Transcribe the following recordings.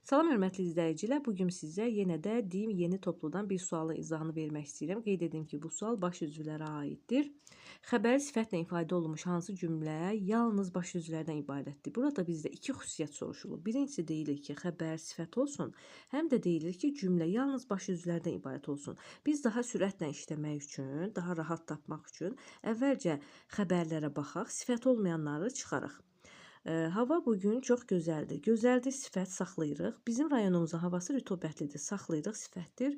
Salam hörmətli izləyicilər, bu gün sizə yenə də deyim yeni topludan bir sualın izahını vermək istəyirəm. Qeyd edim ki, bu sual baş üzvlərə aiddir. Xəbəri sifətlə ifadə olunmuş hansı cümlə yalnız baş üzvlərdən ibarətdir? Burada bizdə iki xüsusiyyət soruşulur. Birincisi deyilir ki, xəbər sifət olsun, həm də deyilir ki, cümlə yalnız baş üzvlərdən ibarət olsun. Biz daha sürətlə işləmək üçün, daha rahat tapmaq üçün əvvəlcə xəbərlərə baxaq, sifət olmayanları çıxaraq. Hava bugün çox gözəldir. Gözəldir sifət saxlayırıq. Bizim rayonumuzun havası rütubətlidir. Saxlayırıq sifətdir.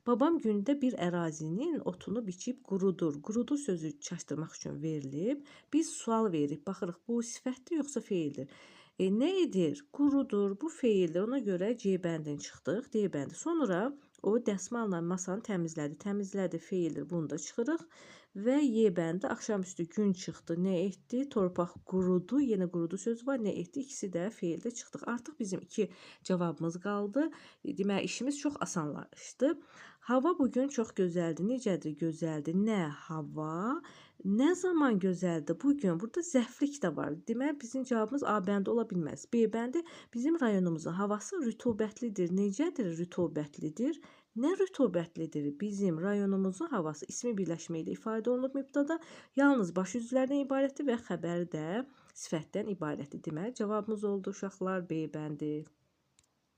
Babam gündə bir ərazinin otunu biçib qurudur. Qurudur sözü çaşdırmaq üçün verilib. Biz sual veririk. Baxırıq bu sifətdir yoxsa feildir? Nə edir? Qurudur. Bu feildir. Ona görə C bəndini çıxdıq. D bəndi. Sonra o dəsmalla masanı təmizlədi. Təmizlədi feildir. Bunu da çıxırıq. Və Y bəndi axşamüstü gün çıxdı. Nə etdi? Torpaq qurudu. Yenə qurudu sözü var. Nə etdi? İkisi də feildə çıxdıq. Artıq bizim iki cavabımız qaldı. Deməli işimiz çox asanlaşdı. Hava bugün çox gözəldir. Necədir? Gözəldir. Nə? Hava. Nə zaman gözəldir? Bugün. Burada zəflik də var. Deməli bizim cavabımız A bəndi ola bilməz. B bəndi bizim rayonumuzun havası rütubətlidir. Necədir? Rütubətlidir. Nə rütubətlidir? Bizim rayonumuzun havası ismi birləşmə ilə ifadə olunub mübtəda. Yalnız baş üzvlərdən ibarətdir və xəbər də sifətdən ibarətdir. Deməli cavabımız oldu uşaqlar B bəndi.